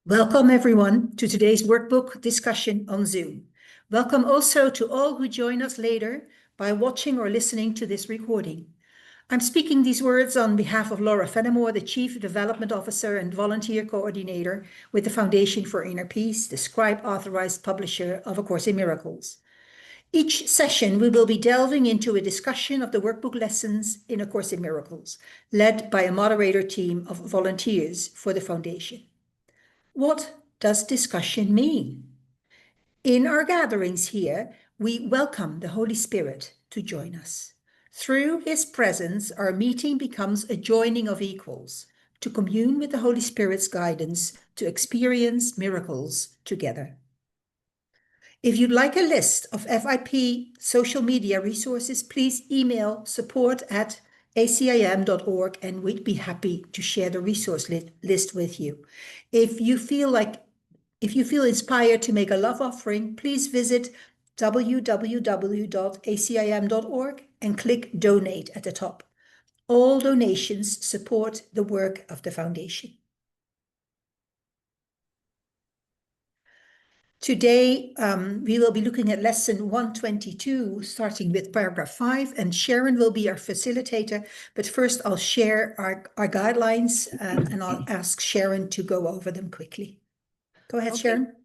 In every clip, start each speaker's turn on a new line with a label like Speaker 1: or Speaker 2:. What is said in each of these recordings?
Speaker 1: Welcome everyone to today's workbook discussion on Zoom. Welcome also to all who join us later by watching or listening to this recording. I'm speaking these words on behalf of Laura Fenimore, the Chief Development Officer and Volunteer Coordinator with the Foundation for Inner Peace, the scribe authorized publisher of A Course in Miracles. Each session, we will be delving into a discussion of the workbook lessons in A Course in Miracles, led by a moderator team of volunteers for the Foundation. What does discussion mean? In our gatherings here, we welcome the Holy Spirit to join us. Through his presence, our meeting becomes a joining of equals, to commune with the Holy Spirit's guidance to experience miracles together. If you'd like a list of FIP social media resources, please email support@acim.org and we'd be happy to share the resource list with you. If you feel inspired to make a love offering, please visit www.acim.org and click donate at the top. All donations support the work of the Foundation. Today, we will be looking at lesson 122, starting with paragraph 5, and Sharon will be our facilitator. But first, I'll share our guidelines and I'll ask Sharon to go over them quickly. Go ahead,
Speaker 2: Okay.
Speaker 1: Sharon.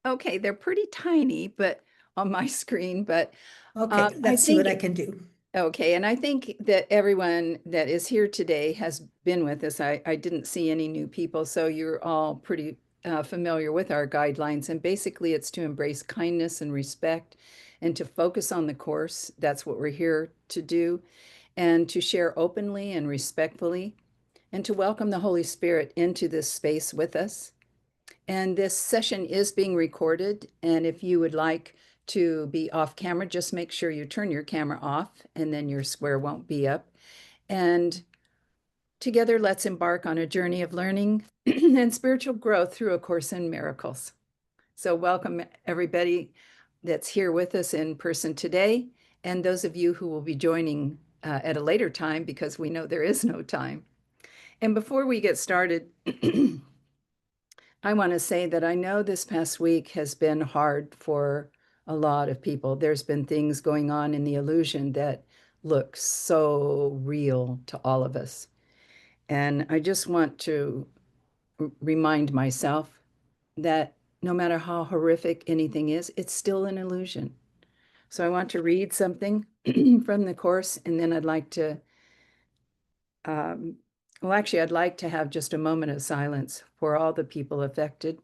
Speaker 2: Okay, they're pretty tiny, but on my screen, but
Speaker 1: okay, let's see what I can do.
Speaker 2: Okay, and I think that everyone that is here today has been with us. I didn't see any new people, so you're all pretty familiar with our guidelines. And basically, it's to embrace kindness and respect and to focus on the course. That's what we're here to do, and to share openly and respectfully, and to welcome the Holy Spirit into this space with us. And this session is being recorded, and if you would like to be off camera, just make sure you turn your camera off and then your square won't be up. And together, let's embark on a journey of learning and spiritual growth through A Course in Miracles. So welcome everybody that's here with us in person today, and those of you who will be joining at a later time, because we know there is no time. And before we get started, I want to say that I know this past week has been hard for a lot of people. There's been things going on in the illusion that look so real to all of us. And I just want to remind myself that no matter how horrific anything is, it's still an illusion. So I want to read something from the Course, and then I'd like to I'd like to have just a moment of silence for all the people affected.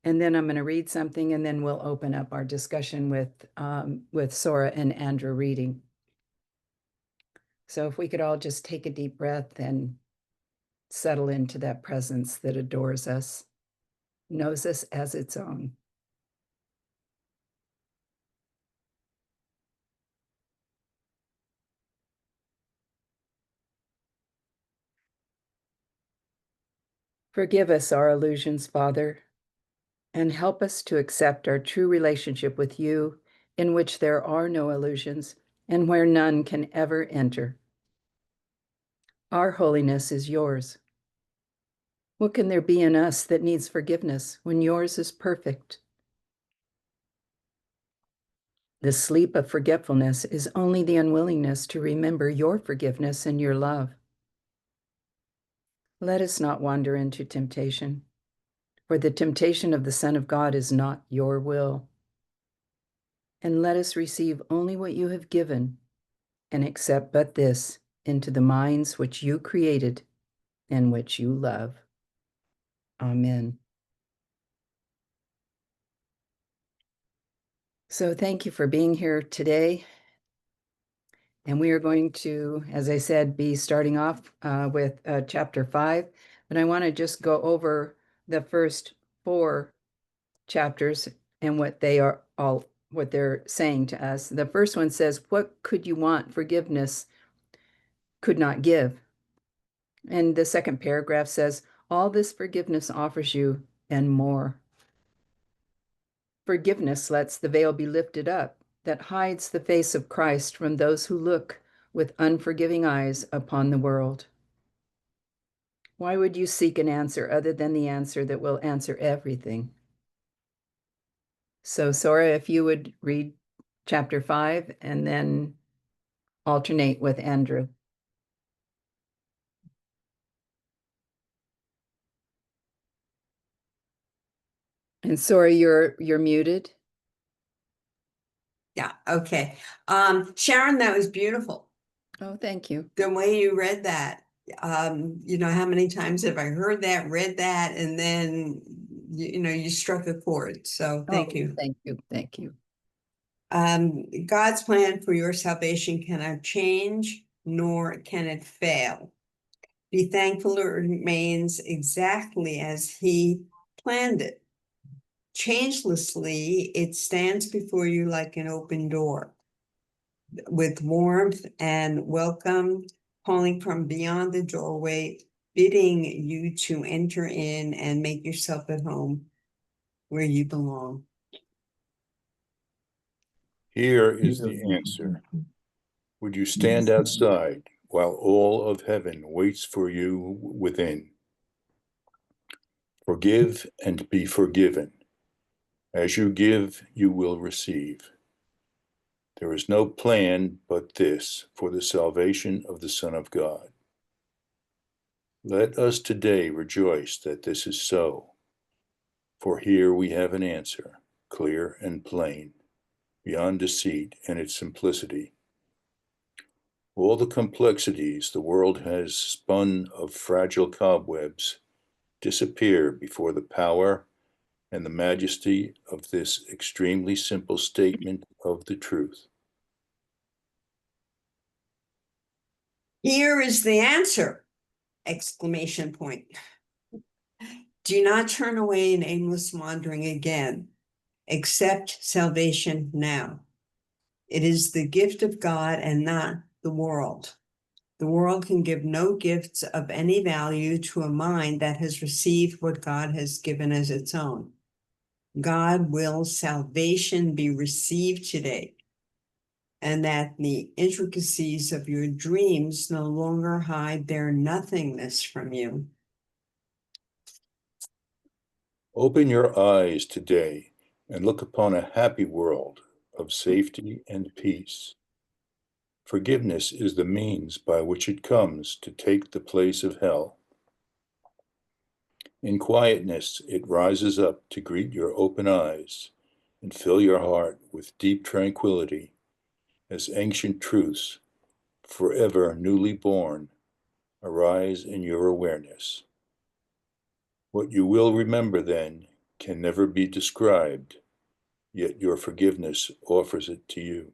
Speaker 2: And then I'm going to read something, and then we'll open up our discussion with Sora and Andrew reading. So if we could all just take a deep breath and settle into that presence that adores us, knows us as its own. Forgive us our illusions, Father, and help us to accept our true relationship with you, in which there are no illusions and where none can ever enter. Our holiness is yours. What can there be in us that needs forgiveness when yours is perfect? The sleep of forgetfulness is only the unwillingness to remember your forgiveness and your love. Let us not wander into temptation, for the temptation of the Son of God is not your will. And let us receive only what you have given, and accept but this into the minds which you created and which you love. Amen. So thank you for being here today. And we are going to, as I said, be starting off with chapter 5. But I want to just go over the first 4 chapters and what they're saying to us. The first one says, "What could you want forgiveness could not give?" And the second paragraph says, "All this forgiveness offers you and more." Forgiveness lets the veil be lifted up that hides the face of Christ from those who look with unforgiving eyes upon the world. Why would you seek an answer other than the answer that will answer everything? So, Sora, if you would read chapter 5 and then alternate with Andrew. And Sora, you're muted.
Speaker 3: Yeah, okay. Sharon, that was beautiful.
Speaker 2: Oh, thank you.
Speaker 3: The way you read that, you know, how many times have I heard that, read that, and then, you know, you struck a chord. So thank you.
Speaker 2: Thank you. Thank you.
Speaker 3: God's plan for your salvation cannot change, nor can it fail. Be thankful it remains exactly as He planned it. Changelessly, it stands before you like an open door, with warmth and welcome, calling from beyond the doorway, bidding you to enter in and make yourself at home where you belong.
Speaker 4: Here is the answer. Would you stand outside while all of heaven waits for you within? Forgive and be forgiven. As you give, you will receive. There is no plan but this for the salvation of the Son of God. Let us today rejoice that this is so, for here we have an answer, clear and plain, beyond deceit and its simplicity. All the complexities the world has spun of fragile cobwebs disappear before the power and the majesty of this extremely simple statement of the truth.
Speaker 3: Here is the answer! Exclamation point. Do not turn away in aimless wandering again. Accept salvation now. It is the gift of God and not the world. The world can give no gifts of any value to a mind that has received what God has given as its own. God wills salvation be received today, and that the intricacies of your dreams no longer hide their nothingness from you.
Speaker 4: Open your eyes today and look upon a happy world of safety and peace. Forgiveness is the means by which it comes to take the place of hell. In quietness, it rises up to greet your open eyes and fill your heart with deep tranquility as ancient truths, forever newly born, arise in your awareness. What you will remember then can never be described, yet your forgiveness offers it to you.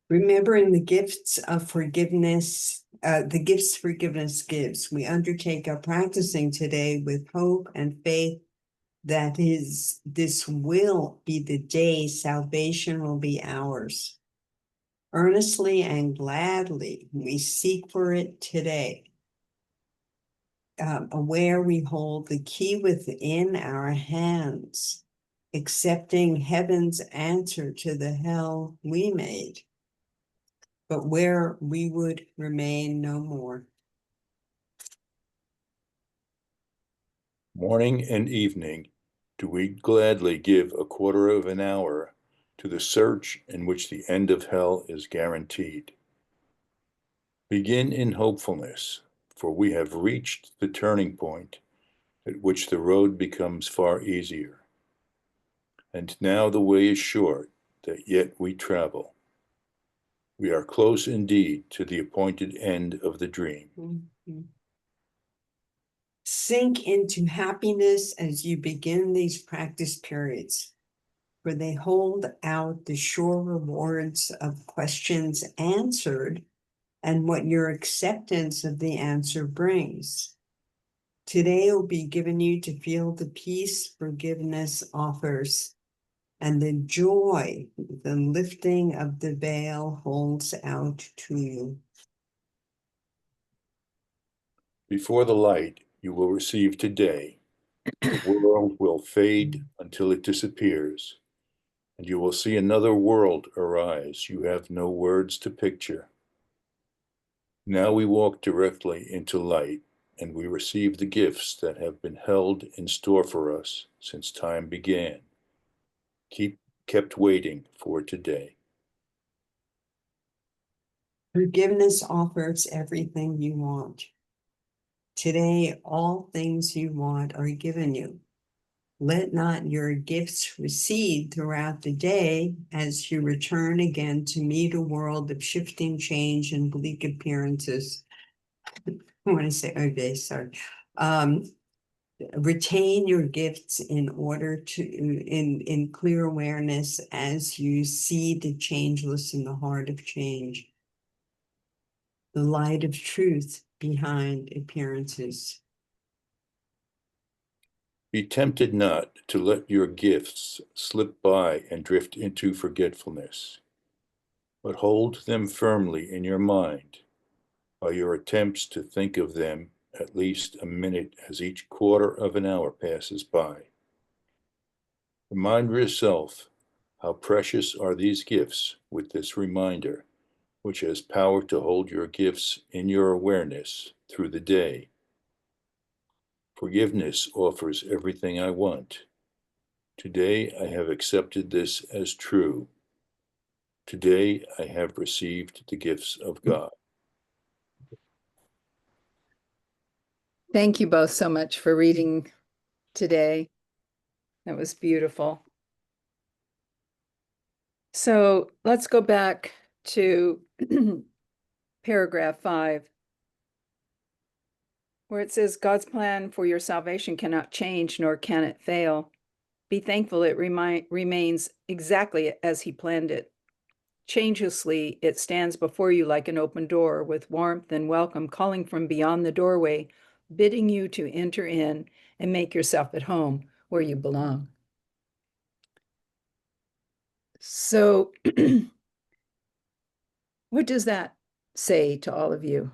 Speaker 3: Remembering the gifts of forgiveness, the gifts forgiveness gives, we undertake our practicing today with hope and faith that this will be the day salvation will be ours. Earnestly and gladly, we seek for it today. Aware we hold the key within our hands, accepting heaven's answer to the hell we made, but where we would remain no more.
Speaker 4: Morning and evening, do we gladly give a quarter of an hour to the search in which the end of hell is guaranteed. Begin in hopefulness, for we have reached the turning point at which the road becomes far easier. And now the way is short, that yet we travel. We are close indeed to the appointed end of the dream.
Speaker 3: Mm-hmm. Sink into happiness as you begin these practice periods, for they hold out the sure rewards of questions answered and what your acceptance of the answer brings. Today will be given you to feel the peace forgiveness offers and the joy the lifting of the veil holds out to you.
Speaker 4: Before the light you will receive today, the world will fade until it disappears, and you will see another world arise you have no words to picture. Now we walk directly into light, and we receive the gifts that have been held in store for us since time began, kept waiting for today.
Speaker 3: Forgiveness offers everything you want. Today, all things you want are given you. Let not your gifts recede throughout the day as you return again to meet a world of shifting change and bleak appearances. I want to say, okay, sorry. Retain your gifts in order to, in clear awareness as you see the changeless in the heart of change, the light of truth behind appearances.
Speaker 4: Be tempted not to let your gifts slip by and drift into forgetfulness, but hold them firmly in your mind by your attempts to think of them at least a minute as each quarter of an hour passes by. Remind yourself how precious are these gifts with this reminder, which has power to hold your gifts in your awareness through the day. Forgiveness offers everything I want. Today I have accepted this as true. Today I have received the gifts of God.
Speaker 2: Thank you both so much for reading today. That was beautiful. So let's go back to paragraph 5, where it says, God's plan for your salvation cannot change, nor can it fail. Be thankful it remains exactly as he planned it. Changelessly, it stands before you like an open door with warmth and welcome calling from beyond the doorway, bidding you to enter in and make yourself at home where you belong. So what does that say to all of you?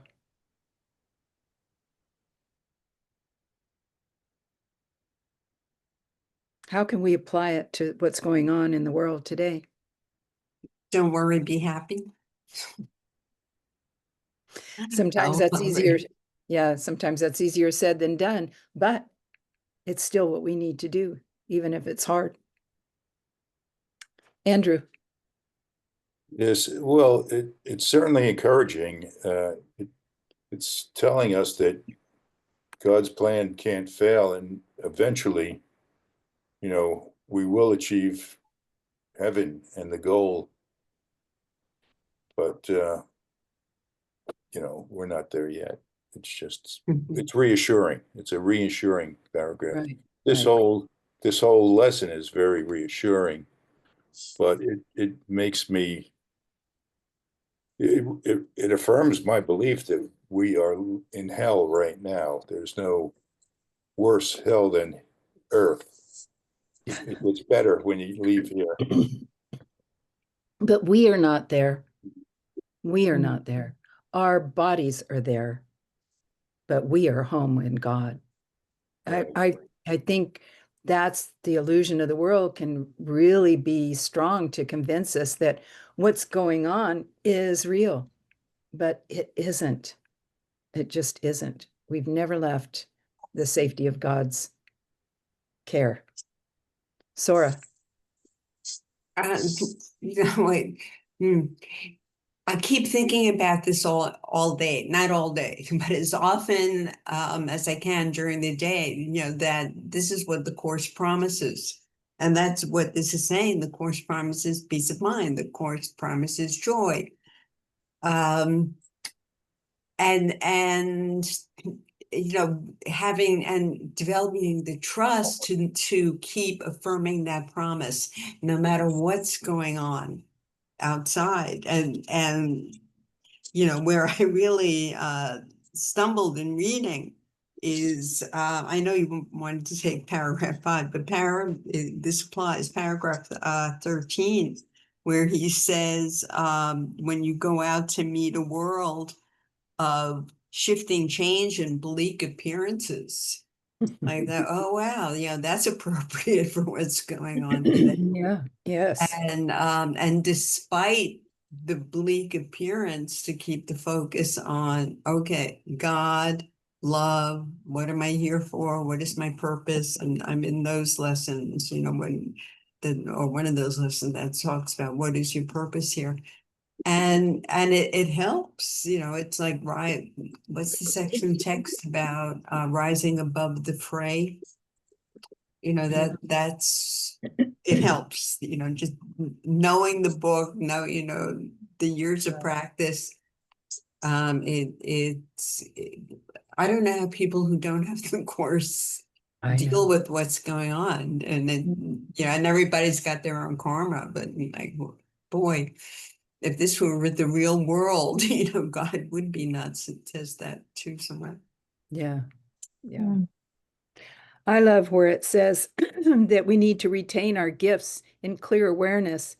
Speaker 2: How can we apply it to what's going on in the world today?
Speaker 3: Don't worry, be happy.
Speaker 2: Sometimes that's easier. Yeah, sometimes that's easier said than done, but it's still what we need to do, even if it's hard. Andrew.
Speaker 4: Yes, well, it's certainly encouraging. It's telling us that God's plan can't fail, and eventually, we will achieve heaven and the goal. But, we're not there yet. It's just, it's reassuring. It's a reassuring paragraph.
Speaker 2: Right.
Speaker 4: This whole lesson is very reassuring, but it makes me, it affirms my belief that we are in hell right now. There's no worse hell than earth. It gets better when you leave here.
Speaker 2: But we are not there. We are not there. Our bodies are there, but we are home in God.
Speaker 4: Right.
Speaker 2: I think that's the illusion of the world can really be strong to convince us that what's going on is real, but it isn't. It just isn't. We've never left the safety of God's care. Sora.
Speaker 3: Wait. I keep thinking about this all day, not all day, but as often as I can during the day, that this is what the Course promises. And that's what this is saying. The Course promises peace of mind. The Course promises joy. And having and developing the trust to keep affirming that promise, no matter what's going on outside. And where I really stumbled in reading is, I know you wanted to take paragraph 5, but this applies, paragraph 13, where he says, when you go out to meet a world of shifting change and bleak appearances, like that, oh wow, that's appropriate for what's going on today.
Speaker 2: Yeah, yes.
Speaker 3: And despite the bleak appearance to keep the focus on, okay, God, love, what am I here for? What is my purpose? And I'm in those lessons, when or one of those lessons that talks about what is your purpose here. And it helps, it's like, right, what's the section text about rising above the fray? That's it helps, just knowing the book, the years of practice. I don't know how people who don't have the course deal with what's going on, and then and everybody's got their own karma, but like, boy, if this were the real world, God would be nuts. It says that too somewhere.
Speaker 2: Yeah. Yeah. I love where it says that we need to retain our gifts in clear awareness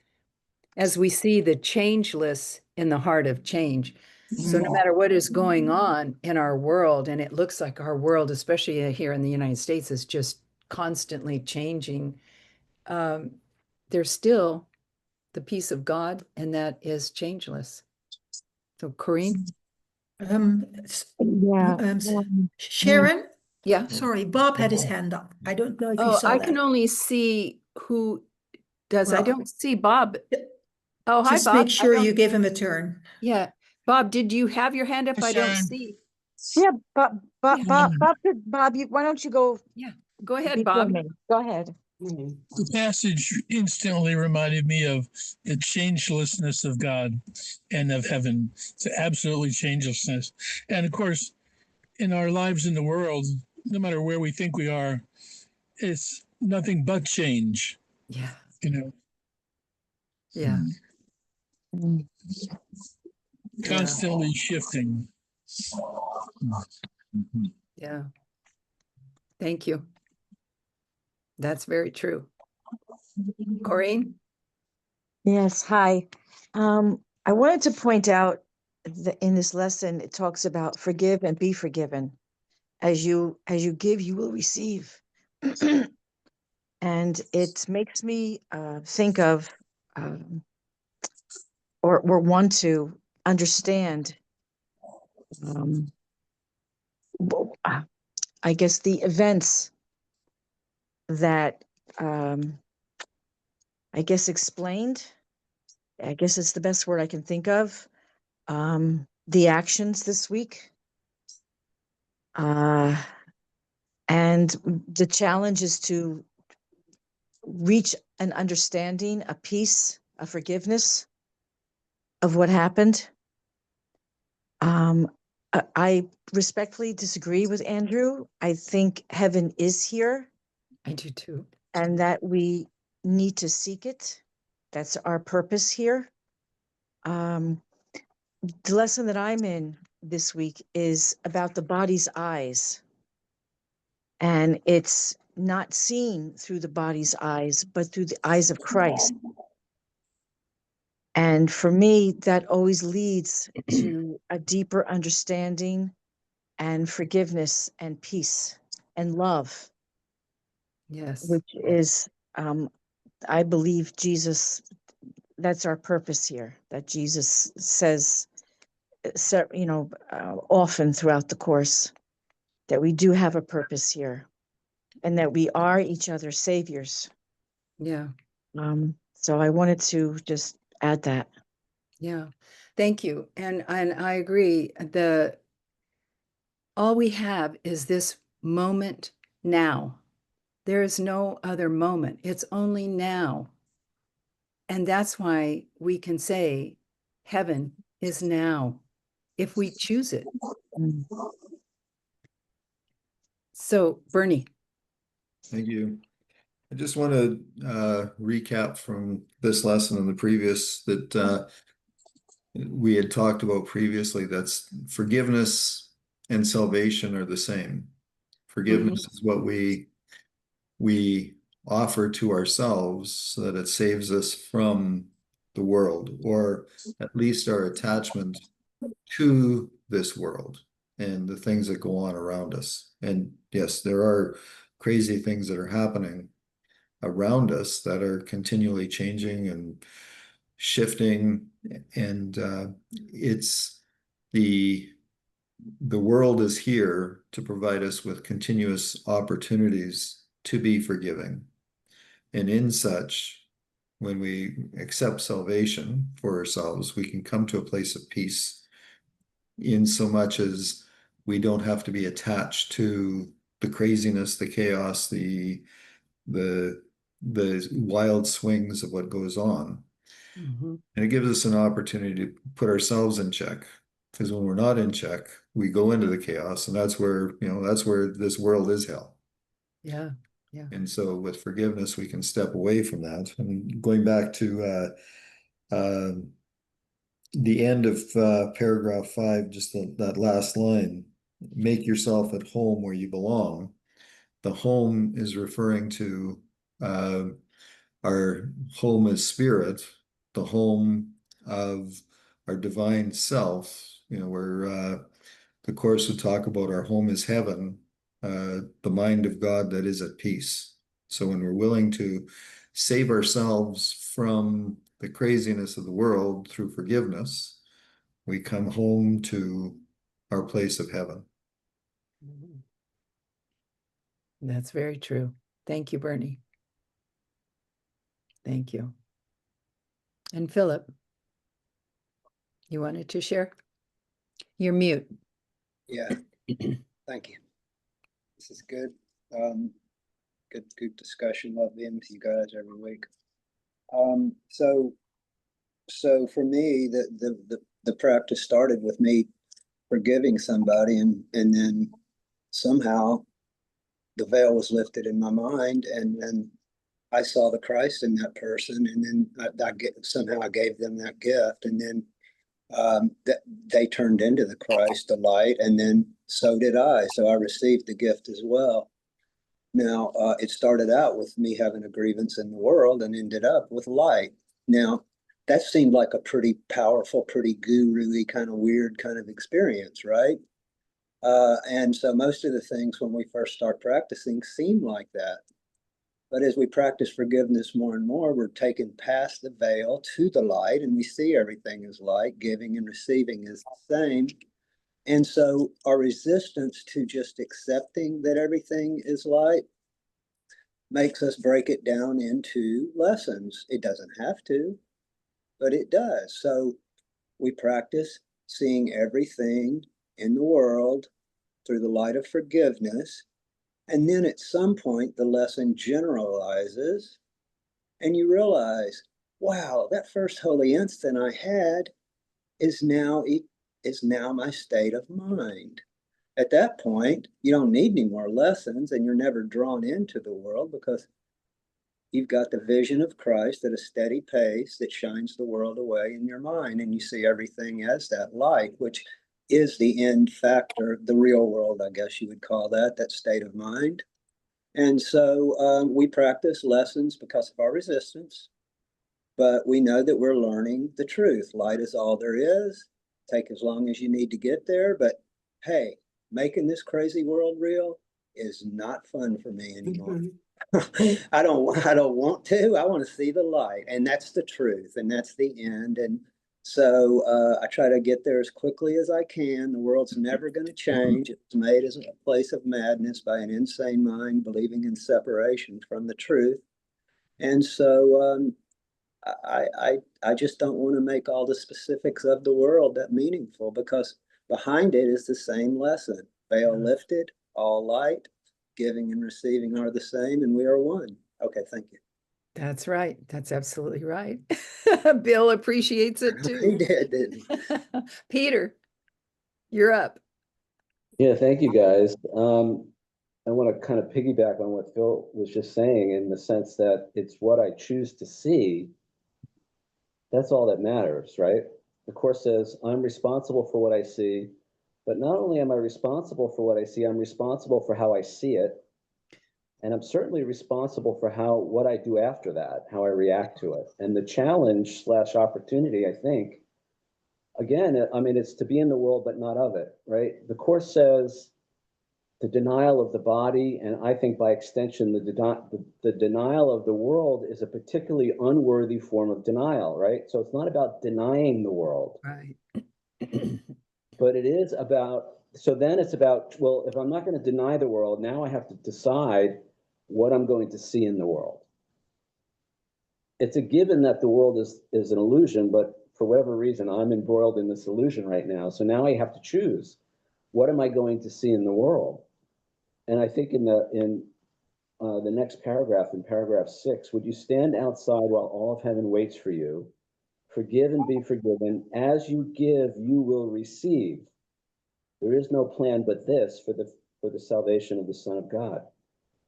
Speaker 2: as we see the changeless in the heart of change. So no matter what is going on in our world, and it looks like our world, especially here in the United States, is just constantly changing, there's still the peace of God, and that is changeless. So, Corinne?
Speaker 1: Sharon?
Speaker 2: Yeah.
Speaker 1: Sorry, Bob had his hand up. I don't know if you
Speaker 2: Oh,
Speaker 1: saw
Speaker 2: I
Speaker 1: that.
Speaker 2: can only see who does. I
Speaker 1: Well,
Speaker 2: don't see Bob. Oh, hi,
Speaker 1: just
Speaker 2: Bob.
Speaker 1: make sure you give him a turn.
Speaker 2: Yeah. Bob, did you have your hand up? I don't see.
Speaker 5: Yeah, Bob, why don't you go
Speaker 2: Yeah, go ahead,
Speaker 5: before
Speaker 2: Bob.
Speaker 5: me? Go ahead.
Speaker 6: The passage instantly reminded me of the changelessness of God and of heaven. It's absolutely changelessness. And of course, in our lives in the world, no matter where we think we are, it's nothing but change,
Speaker 2: Yeah.
Speaker 6: Yeah.
Speaker 5: Mm.
Speaker 6: Constantly shifting.
Speaker 2: Yeah. Thank you. That's very true. Corinne?
Speaker 5: Yes, hi. I wanted to point out that in this lesson, it talks about forgive and be forgiven. As you give, you will receive. And it makes me think of or want to understand I guess the events that I guess explained, I guess it's the best word I can think of, the actions this week. And the challenge is to reach an understanding, a peace, a forgiveness of what happened. I respectfully disagree with Andrew. I think heaven is here.
Speaker 2: I do too.
Speaker 5: And that we need to seek it. That's our purpose here. The lesson that I'm in this week is about the body's eyes. And it's not seen through the body's eyes, but through the eyes of Christ. And for me, that always leads to a deeper understanding and forgiveness and peace and love.
Speaker 2: Yes.
Speaker 5: Which is, I believe Jesus, that's our purpose here, that Jesus says, often throughout the course, that we do have a purpose here and that we are each other's saviors.
Speaker 2: Yeah.
Speaker 5: So I wanted to just add that.
Speaker 2: Yeah. Thank you. And I agree. All we have is this moment now. There is no other moment. It's only now. And that's why we can say heaven is now if we choose it.
Speaker 5: Mm.
Speaker 2: So, Bernie.
Speaker 7: Thank you. I just want to recap from this lesson and the previous that we had talked about previously. That's forgiveness and salvation are the same. Forgiveness is what we offer to ourselves so that it saves us from the world, or at least our attachment to this world and the things that go on around us. And yes, there are crazy things that are happening around us that are continually changing and shifting, and it's the world is here to provide us with continuous opportunities to be forgiving. And in such, when we accept salvation for ourselves, we can come to a place of peace, in so much as we don't have to be attached to the craziness, the chaos, the wild swings of what goes on.
Speaker 2: Mhm.
Speaker 7: And it gives us an opportunity to put ourselves in check. Because when we're not in check, we go into the chaos, and that's where, that's where this world is hell.
Speaker 2: Yeah. Yeah.
Speaker 7: And so with forgiveness, we can step away from that. And going back to the end of paragraph 5, just that last line, make yourself at home where you belong. The home is referring to our home as spirit, the home of our divine self, where the Course would talk about our home is heaven, the mind of God that is at peace. So when we're willing to save ourselves from the craziness of the world through forgiveness, we come home to our place of heaven.
Speaker 2: That's very true. Thank you, Bernie. Thank you. And Philip, you wanted to share? You're mute.
Speaker 8: Yeah, thank you. This is good. Good discussion. Love being with you guys every week. So for me, the practice started with me forgiving somebody, and then somehow the veil was lifted in my mind, and then I saw the Christ in that person, and then somehow I gave them that gift, and then that they turned into the Christ, the light, and then so did I. So I received the gift as well. Now, it started out with me having a grievance in the world and ended up with light. Now, that seemed like a pretty powerful, pretty guru-y kind of weird kind of experience, right? And so most of the things when we first start practicing seem like that. But as we practice forgiveness more and more, we're taken past the veil to the light, and we see everything as light. Giving and receiving is the same. And so our resistance to just accepting that everything is light makes us break it down into lessons. It doesn't have to, but it does. So we practice seeing everything in the world through the light of forgiveness. And then at some point, the lesson generalizes, and you realize, wow, that first holy instant I had is now my state of mind. At that point, you don't need any more lessons, and you're never drawn into the world because you've got the vision of Christ at a steady pace that shines the world away in your mind, and you see everything as that light, which is the end factor, the real world, I guess you would call that state of mind. And so we practice lessons because of our resistance, but we know that we're learning the truth. Light is all there is. Take as long as you need to get there. But hey, making this crazy world real is not fun for me anymore. I don't want to. I want to see the light, and that's the truth, and that's the end. And so I try to get there as quickly as I can. The world's never going to change. It's made as a place of madness by an insane mind believing in separation from the truth. And so I just don't want to make all the specifics of the world that meaningful, because behind it is the same lesson. Veil lifted, all light, giving and receiving are the same, and we are one. Okay, thank you.
Speaker 2: That's right. That's absolutely right. Bill appreciates it too.
Speaker 8: He did, didn't he?
Speaker 2: Peter, you're up.
Speaker 9: Yeah, thank you guys. I want to kind of piggyback on what Phil was just saying, in the sense that it's what I choose to see. That's all that matters, right? The Course says I'm responsible for what I see, but not only am I responsible for what I see, I'm responsible for how I see it. And I'm certainly responsible for what I do after that, how I react to it. And the challenge / opportunity, I think, again, I mean, it's to be in the world, but not of it, right? The Course says the denial of the body, and I think by extension, the denial of the world is a particularly unworthy form of denial, right? So it's not about denying the world.
Speaker 2: Right.
Speaker 9: But it is about, so then it's about, well, if I'm not going to deny the world, now I have to decide what I'm going to see in the world. It's a given that the world is an illusion, but for whatever reason, I'm embroiled in this illusion right now. So now I have to choose, what am I going to see in the world? And I think in the next paragraph, in paragraph 6, would you stand outside while all of heaven waits for you? Forgive and be forgiven. As you give, you will receive. There is no plan but this for the salvation of the Son of God.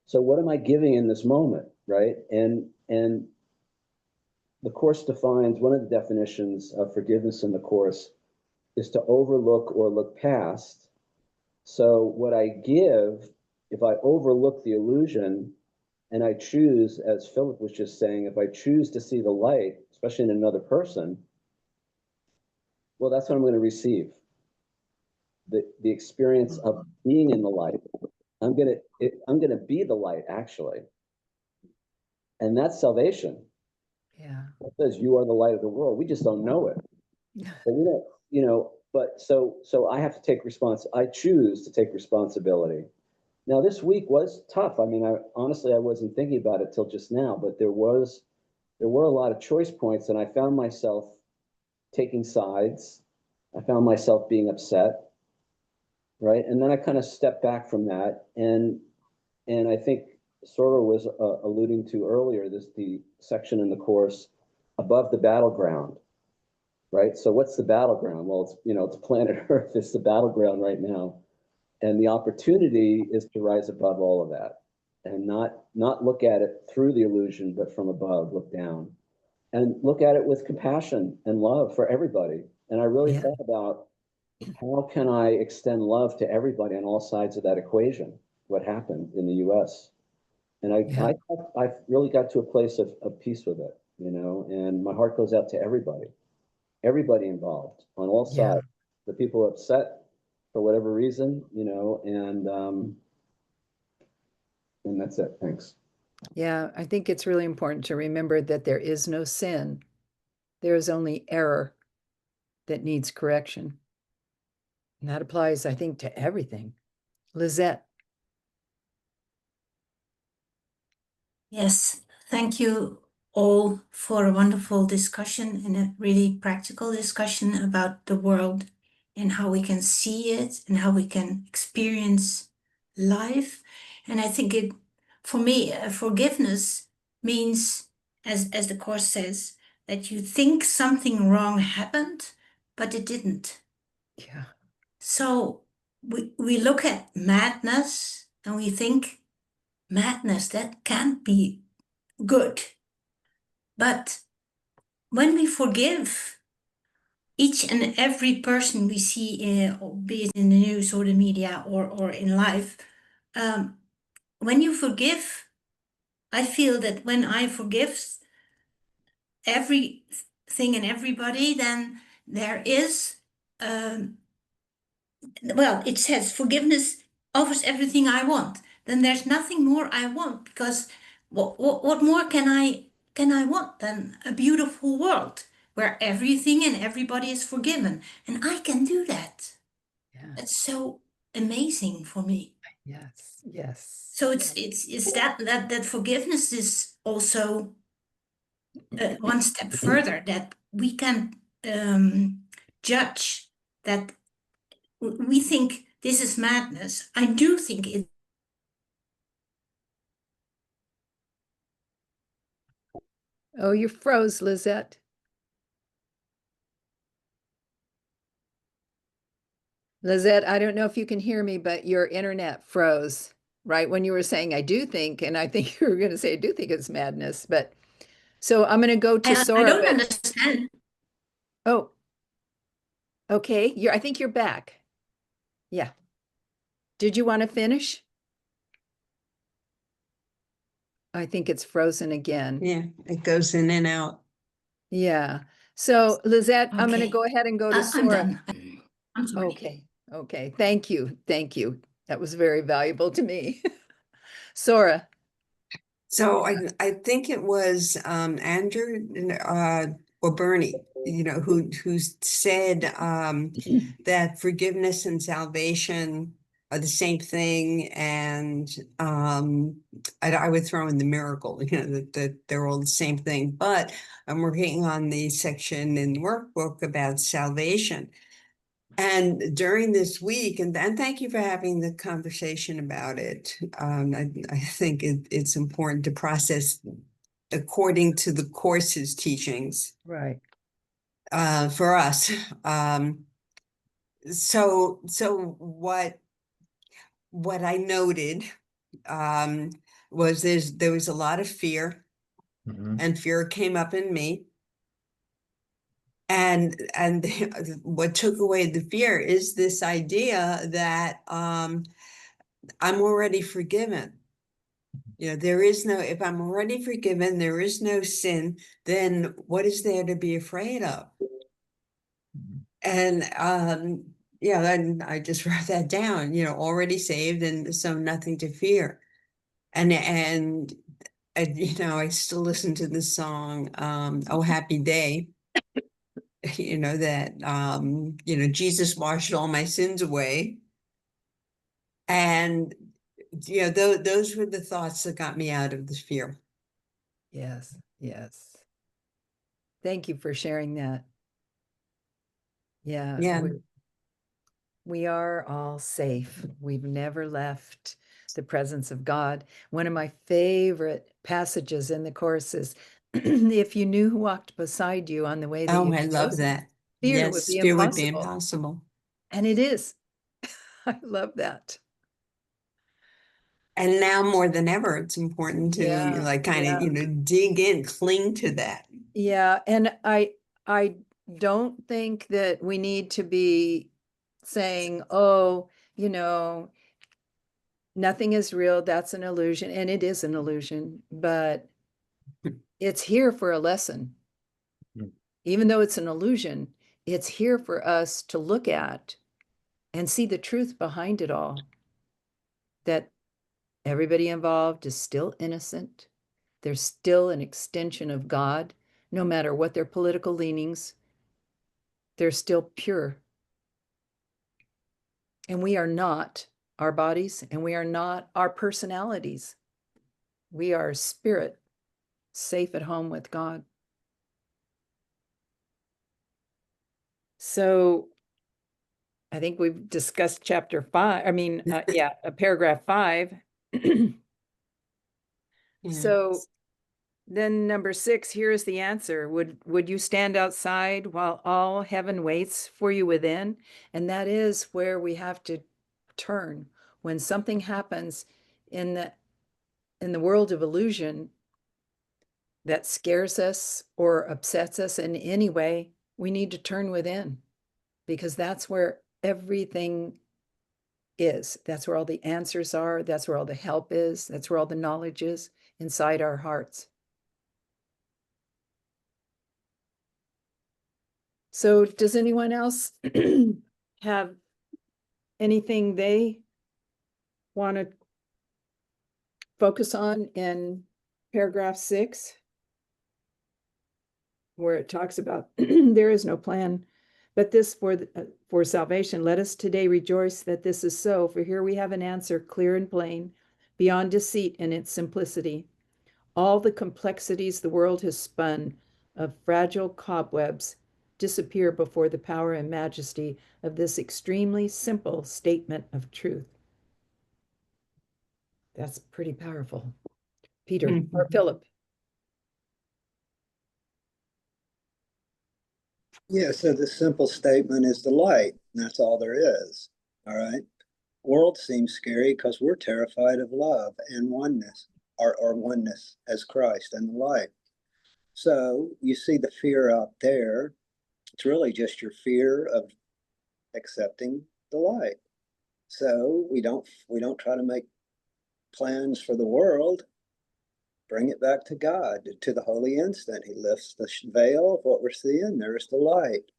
Speaker 9: So what am I giving in this moment, right? And the Course defines, one of the definitions of forgiveness in the Course is to overlook or look past. So what I give, if I overlook the illusion and I choose, as Philip was just saying, if I choose to see the light, especially in another person, well, that's what I'm going to receive. The experience of being in the light. I'm gonna be the light, actually. And that's salvation.
Speaker 2: Yeah.
Speaker 9: It says you are the light of the world. We just don't know it. But we don't, but so I have to take I choose to take responsibility. Now, this week was tough. I mean, honestly, I wasn't thinking about it till just now, but there were a lot of choice points, and I found myself taking sides. I found myself being upset, right? And then I kind of stepped back from that, and I think Sora was alluding to earlier, the section in the Course above the battleground, right? So what's the battleground? Well, it's planet Earth. It's the battleground right now. And the opportunity is to rise above all of that and not look at it through the illusion, but from above, look down and look at it with compassion and love for everybody. And I really thought about, how can I extend love to everybody on all sides of that equation? What happened in the US? And I really got to a place of peace with it, and my heart goes out to everybody involved on all sides. The people upset for whatever reason, and that's it. Thanks.
Speaker 2: Yeah, I think it's really important to remember that there is no sin. There is only error that needs correction. And that applies, I think, to everything. Lizette.
Speaker 1: Yes, thank you all for a wonderful discussion and a really practical discussion about the world and how we can see it and how we can experience life. And I think for me, forgiveness means, as the Course says, that you think something wrong happened, but it didn't.
Speaker 2: Yeah.
Speaker 1: So we look at madness and we think, madness, that can't be good. But when we forgive each and every person we see, be it in the news or the media or in life, when you forgive, I feel that when I forgive everything and everybody, then there is, it says forgiveness offers everything I want. Then there's nothing more I want, because what more can I want than a beautiful world where everything and everybody is forgiven? And I can do that.
Speaker 2: Yeah.
Speaker 1: That's so amazing for me.
Speaker 2: Yes. Yes.
Speaker 1: So it's that forgiveness is also one step further, that we can judge that we think this is madness. I do think it.
Speaker 2: Oh, you froze, Lizette. Lizette, I don't know if you can hear me, but your internet froze right when you were saying, I do think, and I think you were going to say, I do think it's madness. But so I'm going to go to Sora.
Speaker 1: I don't understand.
Speaker 2: Oh, okay. I think you're back. Yeah. Did you want to finish? I think it's frozen again.
Speaker 3: Yeah, it goes in and out.
Speaker 2: Yeah. So Lizette, I'm going to
Speaker 1: Okay.
Speaker 2: go ahead and go to
Speaker 1: I'm
Speaker 2: Sora.
Speaker 1: done. I'm sorry.
Speaker 2: Okay. Okay. Thank you. Thank you. That was very valuable to me. Sora.
Speaker 3: So I think it was Andrew or Bernie, who said that forgiveness and salvation are the same thing, and I would throw in the miracle, that they're all the same thing. But I'm working on the section in the workbook about salvation. And during this week, and thank you for having the conversation about it. I think it's important to process according to the course's teachings
Speaker 2: Right.
Speaker 3: for us. So what I noted was there was a lot of fear, and fear came up in me. And what took away the fear is this idea that I'm already forgiven. There is no, if I'm already forgiven, there is no sin, then what is there to be afraid of? And yeah, then I just wrote that down, already saved, and so nothing to fear. And I still listen to this song, Oh Happy Day. That Jesus washed all my sins away. And those were the thoughts that got me out of the fear.
Speaker 2: Yes, yes. Thank you for sharing that. Yeah,
Speaker 3: Yeah.
Speaker 2: we are all safe. We've never left the presence of God. One of my favorite passages in the course is, if you knew who walked beside you on the way that you
Speaker 3: I love
Speaker 2: chose,
Speaker 3: that.
Speaker 2: fear would be
Speaker 3: Fear would be
Speaker 2: impossible.
Speaker 3: impossible.
Speaker 2: And it is. I love that.
Speaker 3: And now more than ever, it's important to dig in, cling to that.
Speaker 2: Yeah, and I don't think that we need to be saying, oh, nothing is real, that's an illusion, and it is an illusion, but it's here for a lesson. Even though it's an illusion, it's here for us to look at and see the truth behind it all. That everybody involved is still innocent. They're still an extension of God, no matter what their political leanings. They're still pure. And we are not our bodies, and we are not our personalities. We are spirit, safe at home with God. So I think we've discussed chapter 5. Paragraph 5. So then number 6, here is the answer. Would you stand outside while all heaven waits for you within? And that is where we have to turn. When something happens in the world of illusion that scares us or upsets us in any way, we need to turn within, because that's where everything is. That's where all the answers are. That's where all the help is. That's where all the knowledge is, inside our hearts. So does anyone else have anything they want to focus on in paragraph 6, where it talks about there is no plan but this for salvation? Let us today rejoice that this is so, for here we have an answer clear and plain, beyond deceit in its simplicity. All the complexities the world has spun of fragile cobwebs disappear before the power and majesty of this extremely simple statement of truth. That's pretty powerful. Peter or Philip.
Speaker 8: Yeah, so the simple statement is the light, and that's all there is. All right. World seems scary because we're terrified of love and oneness, or oneness as Christ and the light. So you see the fear out there. It's really just your fear of accepting the light. So we don't try to make plans for the world. Bring it back to God, to the holy instant. He lifts the veil of what we're seeing. There's the light.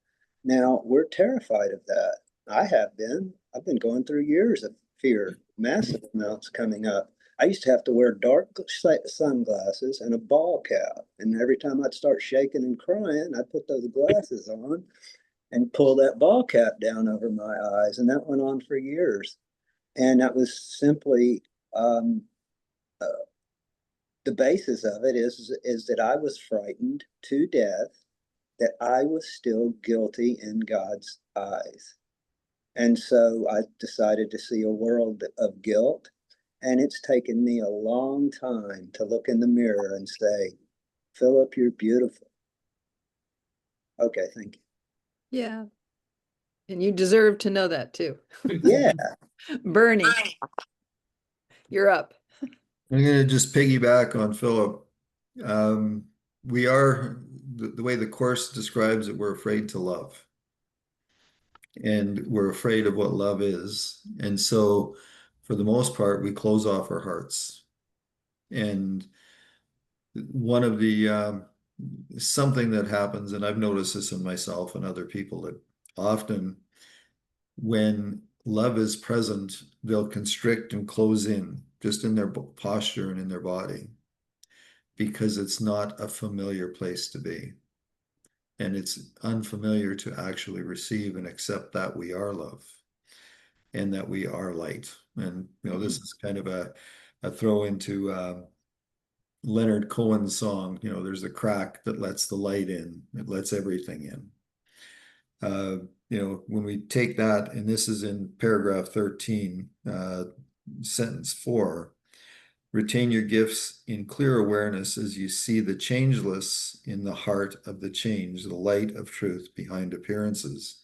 Speaker 8: Now we're terrified of that. I have been. I've been going through years of fear, massive amounts coming up. I used to have to wear dark sunglasses and a ball cap. And every time I'd start shaking and crying, I'd put those glasses on and pull that ball cap down over my eyes. And that went on for years. And that was simply the basis of it is that I was frightened to death that I was still guilty in God's eyes. And so I decided to see a world of guilt. And it's taken me a long time to look in the mirror and say, Philip, you're beautiful. Okay, thank you.
Speaker 2: Yeah. And you deserve to know that too.
Speaker 8: Yeah.
Speaker 2: Bernie, you're up.
Speaker 7: I'm going to just piggyback on Philip. We are, the way the Course describes it, we're afraid to love. And we're afraid of what love is. And so, for the most part, we close off our hearts. And one of the, something that happens, and I've noticed this in myself and other people, that often when love is present, they'll constrict and close in just in their posture and in their body, because it's not a familiar place to be. And it's unfamiliar to actually receive and accept that we are love and that we are light. And, this is kind of a throw into Leonard Cohen's song, there's a crack that lets the light in, it lets everything in. When we take that, and this is in paragraph 13, sentence 4, retain your gifts in clear awareness as you see the changeless in the heart of the change, the light of truth behind appearances.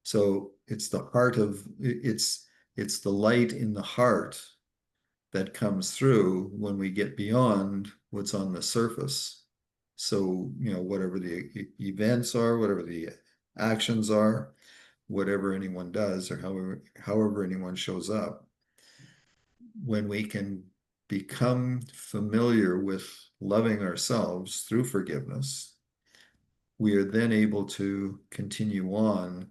Speaker 7: So it's the heart of, it's the light in the heart that comes through when we get beyond what's on the surface. So, whatever the events are, whatever the actions are, whatever anyone does, or however anyone shows up, when we can become familiar with loving ourselves through forgiveness, we are then able to continue on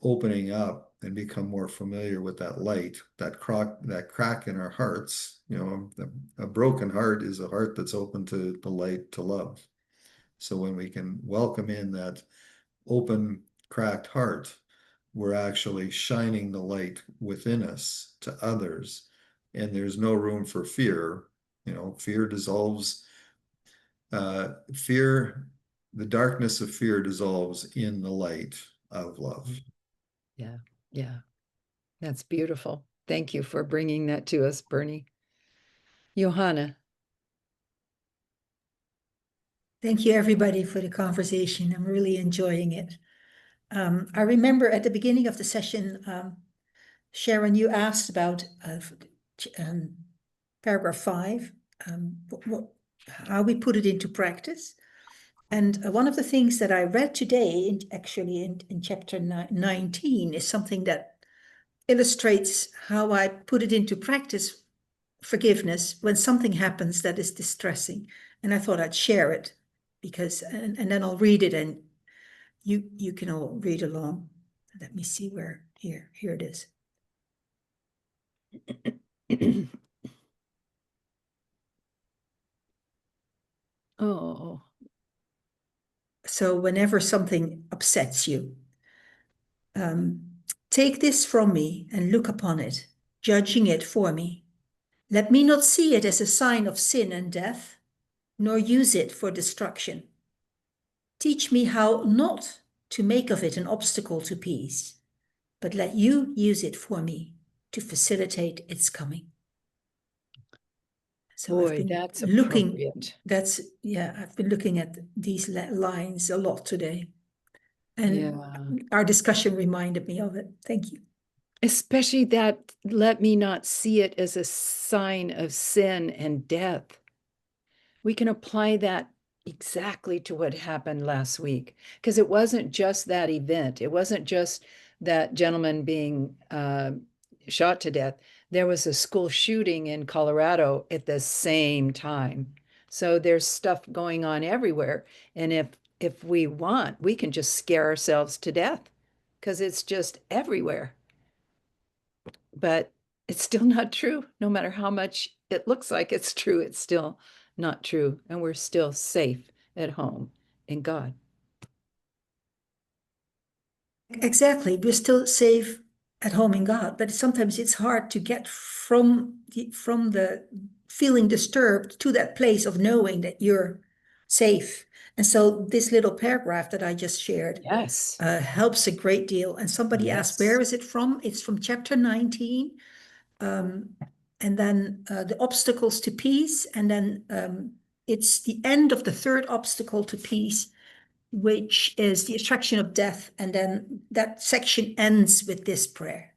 Speaker 7: opening up and become more familiar with that light, that crack in our hearts. A broken heart is a heart that's open to the light, to love. So when we can welcome in that open, cracked heart, we're actually shining the light within us to others. And there's no room for fear. Fear dissolves. The darkness of fear dissolves in the light of love.
Speaker 2: Yeah, yeah. That's beautiful. Thank you for bringing that to us, Bernie. Johanna.
Speaker 1: Thank you, everybody, for the conversation. I'm really enjoying it. I remember at the beginning of the session, Sharon, you asked about paragraph 5, how we put it into practice. And one of the things that I read today, actually in chapter 19, is something that illustrates how I put it into practice, forgiveness, when something happens that is distressing. And I thought I'd share it, because, and then I'll read it, and you can all read along. Let me see where, here it is.
Speaker 2: Oh.
Speaker 1: So whenever something upsets you, take this from me and look upon it, judging it for me. Let me not see it as a sign of sin and death, nor use it for destruction. Teach me how not to make of it an obstacle to peace, but let you use it for me to facilitate its coming. So
Speaker 2: boy,
Speaker 1: I've been
Speaker 2: that's
Speaker 1: looking,
Speaker 2: appropriate.
Speaker 1: I've been looking at these lines a lot today. And
Speaker 2: Yeah.
Speaker 1: our discussion reminded me of it. Thank you.
Speaker 2: Especially that, let me not see it as a sign of sin and death. We can apply that exactly to what happened last week, because it wasn't just that event. It wasn't just that gentleman being shot to death. There was a school shooting in Colorado at the same time. So there's stuff going on everywhere. And if we want, we can just scare ourselves to death, because it's just everywhere. But it's still not true. No matter how much it looks like it's true, it's still not true. And we're still safe at home in God.
Speaker 1: Exactly. We're still safe at home in God, but sometimes it's hard to get from the feeling disturbed to that place of knowing that you're safe. And so this little paragraph that I just shared
Speaker 2: Yes.
Speaker 1: helps a great deal. And somebody asked,
Speaker 2: Yes.
Speaker 1: where is it from? It's from chapter 19. And then the obstacles to peace. And then it's the end of the third obstacle to peace, which is the attraction of death. And then that section ends with this prayer.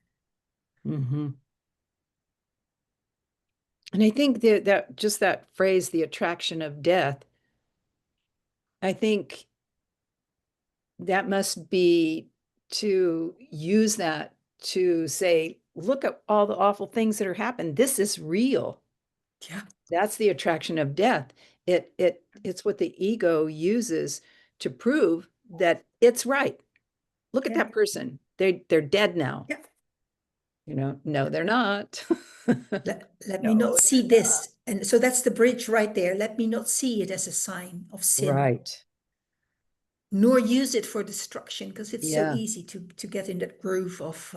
Speaker 2: Mm-hmm. And I think that just that phrase, the attraction of death, I think that must be to use that to say, look at all the awful things that are happening. This is real.
Speaker 1: Yeah.
Speaker 2: That's the attraction of death. It's what the ego uses to prove that it's right. Look at
Speaker 1: Yeah.
Speaker 2: that person. They're dead now.
Speaker 1: Yeah.
Speaker 2: No, they're not.
Speaker 1: Let me
Speaker 2: No,
Speaker 1: not see
Speaker 2: they're
Speaker 1: this. And so that's the bridge right there. Let me not see it as a sign of sin.
Speaker 2: right.
Speaker 1: Nor use it for destruction, because it's so
Speaker 2: Yeah.
Speaker 1: easy to get in that groove of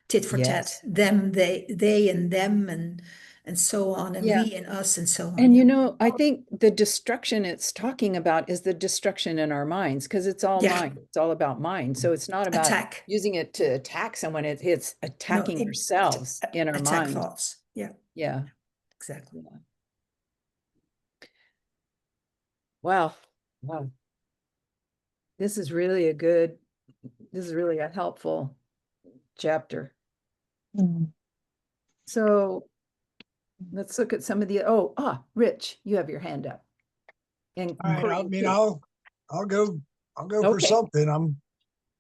Speaker 1: tit for tat,
Speaker 2: Yes.
Speaker 1: them, they and them, and so on, and
Speaker 2: Yeah.
Speaker 1: we and us, and so on.
Speaker 2: And
Speaker 1: Yeah.
Speaker 2: I think the destruction it's talking about is the destruction in our minds, because it's all
Speaker 1: Yeah.
Speaker 2: mind. It's all about mind. So it's not about
Speaker 1: Attack.
Speaker 2: using it to attack someone. It's
Speaker 1: No,
Speaker 2: attacking ourselves in our
Speaker 1: attack
Speaker 2: mind.
Speaker 1: thoughts. Yeah,
Speaker 2: Yeah.
Speaker 1: exactly.
Speaker 2: Yeah. Wow. Wow. This is really a helpful chapter.
Speaker 5: Mhm.
Speaker 2: So let's look at some of the, Rich, you have your hand up. And
Speaker 10: All right,
Speaker 2: Corinne, too.
Speaker 10: I'll go for
Speaker 2: Okay.
Speaker 10: something. I'm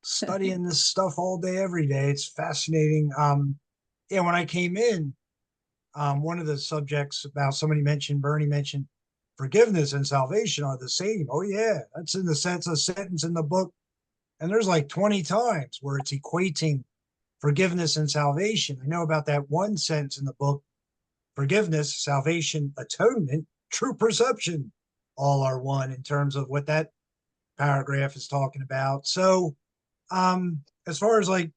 Speaker 10: studying this stuff all day, every day. It's fascinating. Yeah, when I came in, one of the subjects about Bernie mentioned forgiveness and salvation are the same. Oh yeah, that's in the sense a sentence in the book. And there's like 20 times where it's equating forgiveness and salvation. I know about that one sentence in the book, forgiveness, salvation, atonement, true perception, all are one in terms of what that paragraph is talking about. So as far as like,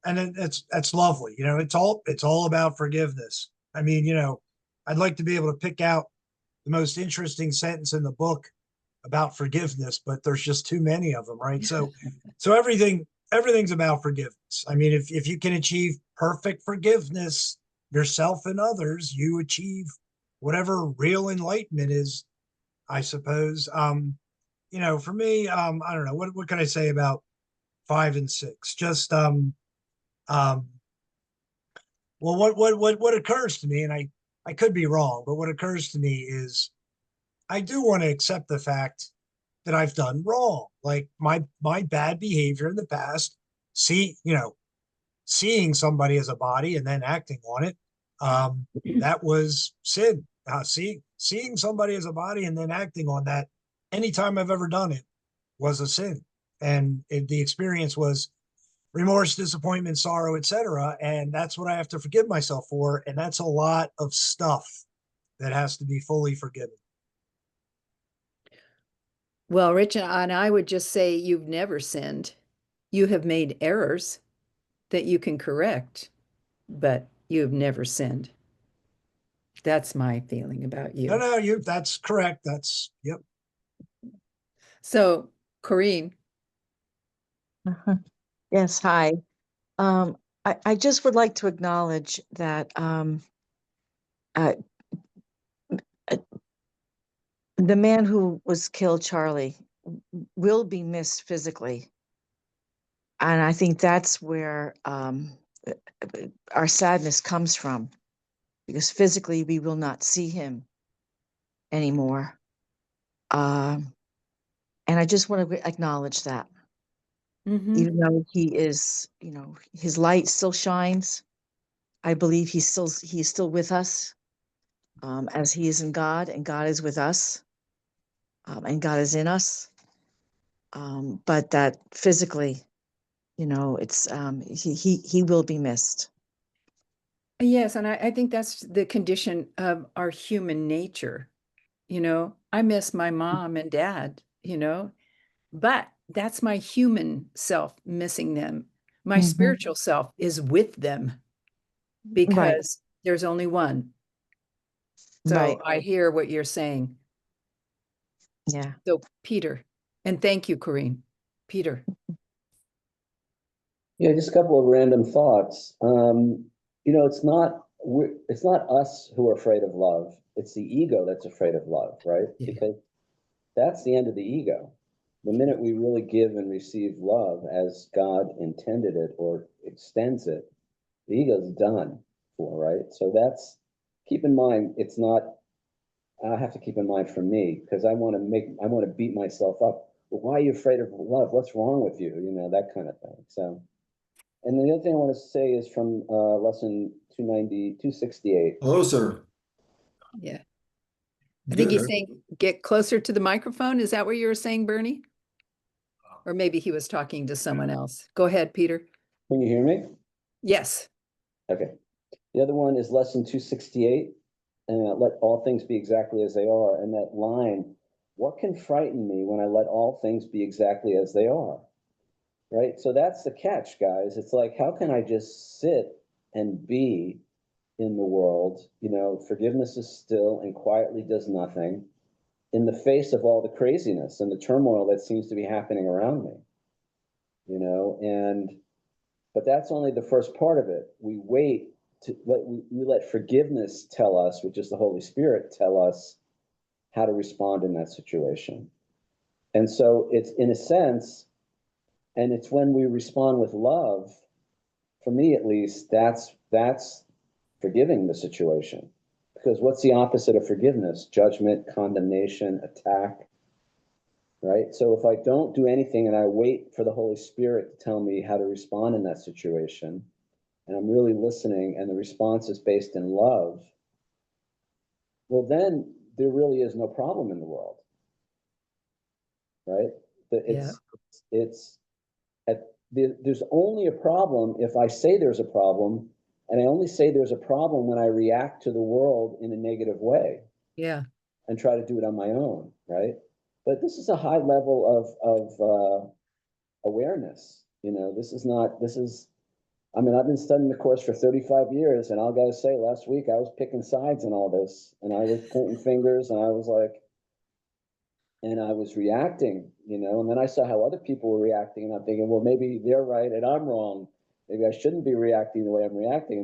Speaker 10: and then that's lovely, it's all about forgiveness. I mean, I'd like to be able to pick out the most interesting sentence in the book about forgiveness, but there's just too many of them, right? So everything's about forgiveness. I mean, if you can achieve perfect forgiveness yourself and others, you achieve whatever real enlightenment is, I suppose. For me, I don't know, what can I say about 5 and 6? Just well, what occurs to me, and I could be wrong, but what occurs to me is I do want to accept the fact that I've done wrong, like my bad behavior in the past. Seeing somebody as a body and then acting on it, that was sin. Seeing somebody as a body and then acting on that, anytime I've ever done it, was a sin, and the experience was remorse, disappointment, sorrow, etc. And that's what I have to forgive myself for, and that's a lot of stuff that has to be fully forgiven.
Speaker 2: Well, Rich, and I would just say you've never sinned. You have made errors that you can correct, but you've never sinned. That's my feeling about you.
Speaker 10: No, that's correct. Yep.
Speaker 2: So, Corinne.
Speaker 5: Yes, hi. I just would like to acknowledge that uh, the man who was killed, Charlie, will be missed physically. And I think that's where our sadness comes from, because physically we will not see him anymore. And I just want to acknowledge that.
Speaker 2: Mm-hmm.
Speaker 5: Even though he is, his light still shines, I believe he's still with us, as he is in God, and God is with us, and God is in us. But that physically, it's he will be missed.
Speaker 2: Yes, and I think that's the condition of our human nature. I miss my mom and dad, but that's my human self missing them. My
Speaker 5: Mhm.
Speaker 2: spiritual self is with them
Speaker 5: Right,
Speaker 2: because there's only one. So
Speaker 5: right,
Speaker 2: I hear what you're saying.
Speaker 5: yeah.
Speaker 2: So Peter, and thank you, Corrine. Peter.
Speaker 9: Yeah, just a couple of random thoughts. It's not us who are afraid of love. It's the ego that's afraid of love, right?
Speaker 2: Yeah.
Speaker 9: Because that's the end of the ego. The minute we really give and receive love as God intended it or extends it, the ego's done for, right? So keep in mind, it's not, I have to keep in mind for me, because I want to beat myself up. Well, why are you afraid of love? What's wrong with you? That kind of thing. So, and the other thing I want to say is from lesson 268.
Speaker 7: Hello, sir.
Speaker 2: Yeah. I think he's
Speaker 7: Good.
Speaker 2: saying get closer to the microphone. Is that what you were saying, Bernie? Or maybe he was talking to someone else. Go ahead, Peter.
Speaker 9: Can you hear me?
Speaker 2: Yes.
Speaker 9: Okay. The other one is lesson 268, and let all things be exactly as they are. And that line, what can frighten me when I let all things be exactly as they are? Right? So that's the catch, guys. It's like, how can I just sit and be in the world? Forgiveness is still and quietly does nothing in the face of all the craziness and the turmoil that seems to be happening around me. But that's only the first part of it. We wait we let forgiveness tell us, which is the Holy Spirit, tell us how to respond in that situation. And so it's in a sense, and it's when we respond with love, for me at least, that's forgiving the situation. Because what's the opposite of forgiveness? Judgment, condemnation, attack, right? So if I don't do anything and I wait for the Holy Spirit to tell me how to respond in that situation, and I'm really listening, and the response is based in love, well, then there really is no problem in the world, right? It's there's only a problem if I say there's a problem, and I only say there's a problem when I react to the world in a negative way.
Speaker 2: Yeah.
Speaker 9: And try to do it on my own, right? But this is a high level of awareness. I've been studying the course for 35 years, and I'll gotta say, last week I was picking sides in all this, and I was pointing fingers, and I was reacting, and then I saw how other people were reacting, and I'm thinking, well, maybe they're right and I'm wrong. Maybe I shouldn't be reacting the way I'm reacting.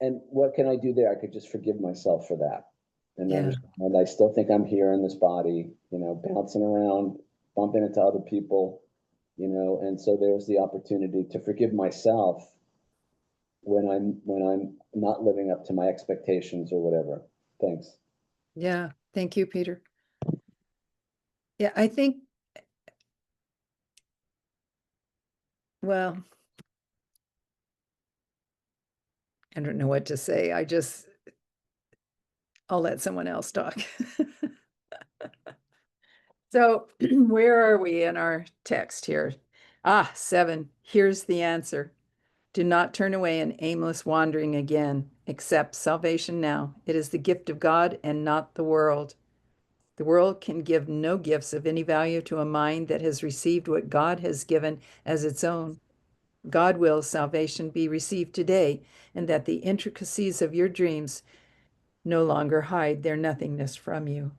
Speaker 9: And what can I do there? I could just forgive myself for that. And understand I still think I'm here in this body, bouncing around, bumping into other people, and so there's the opportunity to forgive myself when I'm not living up to my expectations or whatever. Thanks.
Speaker 2: Yeah. Thank you, Peter. Yeah, I think, well, I don't know what to say. I'll let someone else talk. So where are we in our text here? 7. Here's the answer. Do not turn away in aimless wandering again. Accept salvation now. It is the gift of God and not the world. The world can give no gifts of any value to a mind that has received what God has given as its own. God wills salvation be received today, and that the intricacies of your dreams no longer hide their nothingness from you.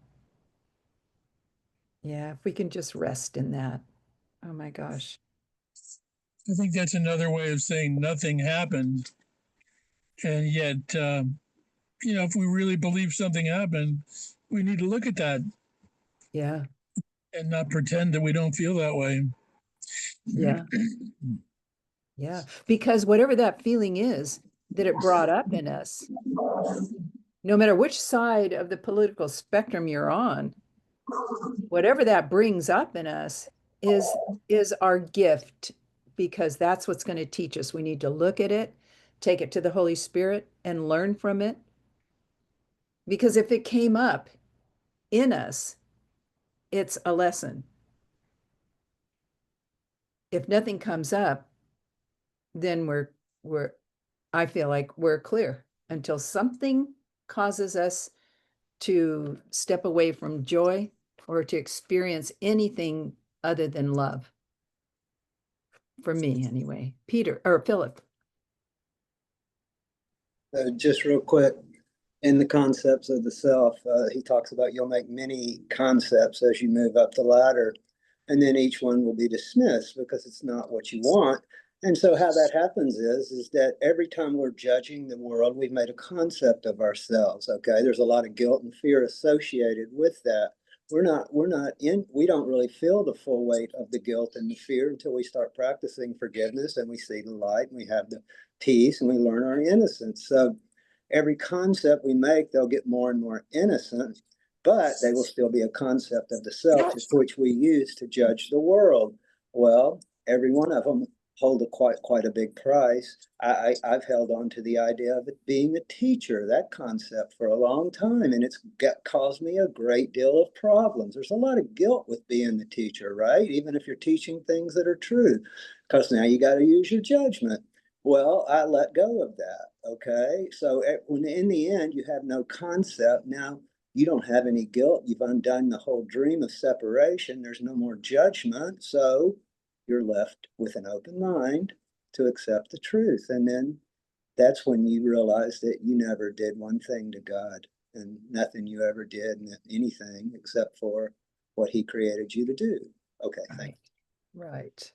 Speaker 2: Yeah, if we can just rest in that. Oh my gosh.
Speaker 6: I think that's another way of saying nothing happened. And yet, if we really believe something happened, we need to look at that.
Speaker 2: Yeah.
Speaker 6: And not pretend that we don't feel that way.
Speaker 2: Yeah. Yeah. Because whatever that feeling is that it brought up in us, no matter which side of the political spectrum you're on, whatever that brings up in us is our gift, because that's what's going to teach us. We need to look at it, take it to the Holy Spirit, and learn from it. Because if it came up in us, it's a lesson. If nothing comes up, then we're I feel like we're clear until something causes us to step away from joy or to experience anything other than love. For me, anyway. Peter or Philip.
Speaker 8: Just real quick, in the concepts of the self, he talks about you'll make many concepts as you move up the ladder, and then each one will be dismissed because it's not what you want. And so how that happens is that every time we're judging the world, we've made a concept of ourselves. Okay, there's a lot of guilt and fear associated with that. We don't really feel the full weight of the guilt and the fear until we start practicing forgiveness and we see the light and we have the peace and we learn our innocence. So every concept we make, they'll get more and more innocent, but they will still be a concept of the self, which we use to judge the world. Well, every one of them hold quite a big price. I've held on to the idea of it being a teacher, that concept, for a long time, and it's caused me a great deal of problems. There's a lot of guilt with being the teacher, right? Even if you're teaching things that are true, because now you got to use your judgment. Well, I let go of that. Okay. So when in the end, you have no concept. Now you don't have any guilt. You've undone the whole dream of separation. There's no more judgment. So you're left with an open mind to accept the truth. And then that's when you realize that you never did one thing to God, and nothing you ever did meant anything except for what he created you to do. Okay. Thank you.
Speaker 2: Right.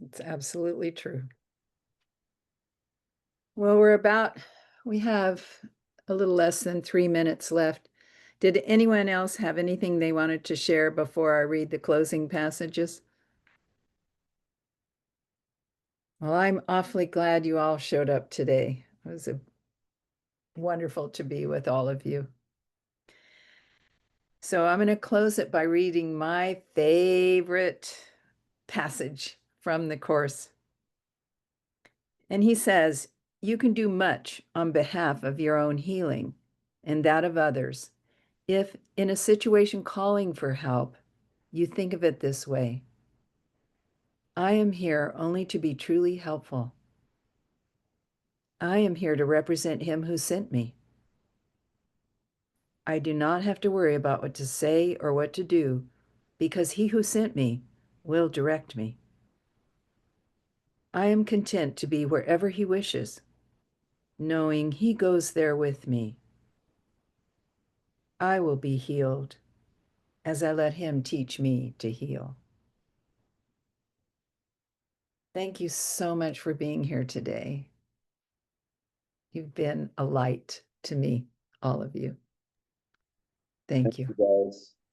Speaker 2: It's absolutely true. Well, we have a little less than 3 minutes left. Did anyone else have anything they wanted to share before I read the closing passages? Well, I'm awfully glad you all showed up today. It was wonderful to be with all of you. So I'm going to close it by reading my favorite passage from the Course. And he says, you can do much on behalf of your own healing and that of others if, in a situation calling for help, you think of it this way: I am here only to be truly helpful. I am here to represent him who sent me. I do not have to worry about what to say or what to do, because he who sent me will direct me. I am content to be wherever he wishes, knowing he goes there with me. I will be healed as I let him teach me to heal. Thank you so much for being here today. You've been a light to me, all of you. Thank you.
Speaker 9: Guys.